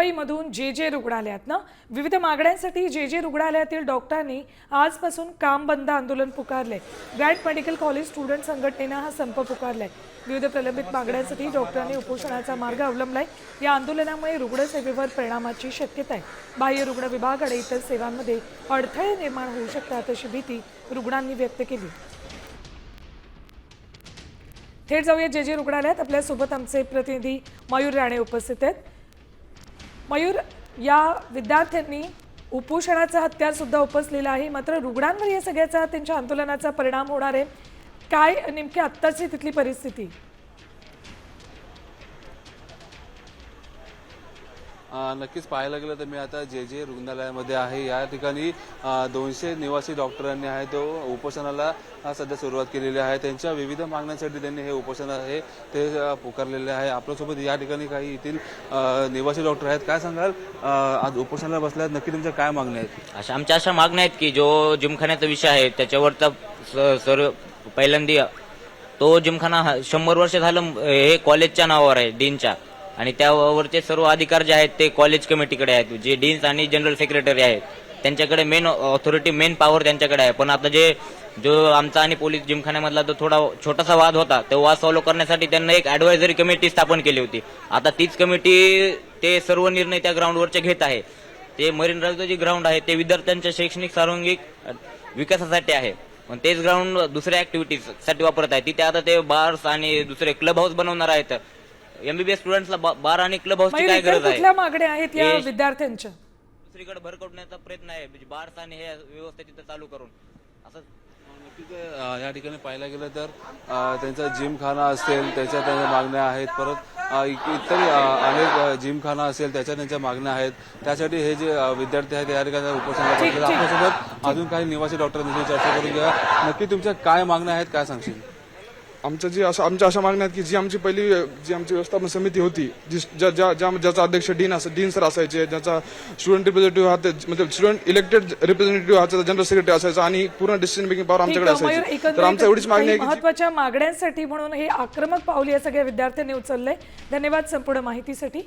मुंबईमधून जे रुग्णालयातनं विविध मागण्यांसाठी जे रुग्णालयातील डॉक्टरांनी आजपासून काम बंद आंदोलन पुकारले। ग्रँट मेडिकल कॉलेज स्टुडंट संघटनेनं हा संप पुकारलाय। विविध प्रलंबित मागण्यांसाठी डॉक्टरांनी उपोषणाचा मार्ग अवलंबलाय। या आंदोलनामुळे रुग्णसेवेवर परिणामाची शक्यता आहे। बाह्य रुग्ण विभाग आणि इतर सेवांमध्ये अडथळे निर्माण होऊ शकतात अशी भीती रुग्णांनी व्यक्त केली। थेट जाऊया जे रुग्णालयात। आपल्यासोबत आमचे प्रतिनिधी मयूर राणे उपस्थित आहेत। मयूर, या विद्यार्थ्यांनी उपोषणाचा हत्यार सुद्धा उपसलेला आहे, मात्र रुग्णांवर या सगळ्याचा त्यांच्या आंदोलनाचा परिणाम होणार आहे। काय नेमकी आत्ताची तिथली परिस्थिती? नक्कीच पाहायला गेलं तर मी आता जे रुग्णालयामध्ये आहे। या ठिकाणी 200 निवासी डॉक्टरांनी आहे तो उपोषणाला सध्या सुरुवात केलेली आहे। त्यांच्या विविध मागण्यांसाठी त्यांनी हे उपोषण आहे ते पुकारलेले आहे। आपल्यासोबत या ठिकाणी काही येथील निवासी डॉक्टर आहेत। काय सांगाल, आज उपोषणाला बसल्यात, नक्की तुमच्या काय मागण्या आहेत? आमच्या अशा मागण्या आहेत की जो जिमखान्याचा विषय आहे त्याच्यावर तर सर पहिल्यांदा तो जिमखाना 100 वर्ष झालं हे कॉलेजच्या नावावर आहे, डीनच्या, आणि त्यावरचे सर्व अधिकार जे आहेत ते कॉलेज कमिटीकडे आहेत। जे डीन्स आणि जनरल सेक्रेटरी आहेत त्यांच्याकडे मेन ऑथॉरिटी, मेन पॉवर त्यांच्याकडे आहे। पण आता जो आमचा आणि पोलीस जिमखान्यामधला तो थोडा छोटासा वाद होता, तो वाद सॉल्व्ह करण्यासाठी त्यांना एक ऍडवायझरी कमिटी स्थापन केली होती। आता तीच कमिटी ते सर्व निर्णय त्या ग्राउंडवरचे घेत आहे। ते मरीन ड्राईव्हचं जे ग्राउंड आहे ते विद्यार्थ्यांच्या शैक्षणिक सर्वांगीण विकासासाठी आहे, पण तेच ग्राउंड दुसऱ्या ऍक्टिव्हिटीज साठी वापरत आहे। तिथे आता ते बार्स आणि दुसरे क्लब हाऊस बनवणार आहेत। एमबीबीएस स्टुडंट्सला बार आणि क्लब हाऊसची काय गरज आहे? कुठल्या मागण्या आहेत या विद्यार्थ्यांच्या? दुसरीकडे भरकटण्याचा प्रयत्न आहे, म्हणजे बार्स आणि हे व्यवस्था तिथे चालू करून असं। नक्कीच या ठिकाणी पाहायला गेलं तर त्यांचा जिमखाना असेल त्याच्या मागण्या आहेत, परत इतर अनेक जिमखाना असेल त्याच्या त्यांच्या मागण्या आहेत। त्यासाठी हे जे विद्यार्थी आहेत या ठिकाणी उपोषणाला बसलेले। आपल्यासोबत अजून काही निवासी डॉक्टरांशी चर्चा करून घ्या। नक्की तुमच्या काय मागण्या आहेत, काय सांगशील? आमच्या अशा मागण्या आहेत की जी आमची व्यवस्थापन समिती होती, ज्याचा अध्यक्ष डीन सर असायचे, ज्याचा स्टुडंट रिप्रेझेंटेटिव्ह म्हणजे स्टुडंट इलेक्टेड रिप्रेझेंटेटिव्ह हा जनरल सेक्रेटरी असायचा, आणि पूर्ण डिसिजन मेकिंग पॉवर आमच्याकडे असायची। तर आमच्या एवढीच मागणी आहे की महत्त्वाच्या मागण्यांसाठी म्हणून हे आक्रमक पाऊल या सगळ्या विद्यार्थ्यांनी उचललंय। धन्यवाद संपूर्ण माहितीसाठी।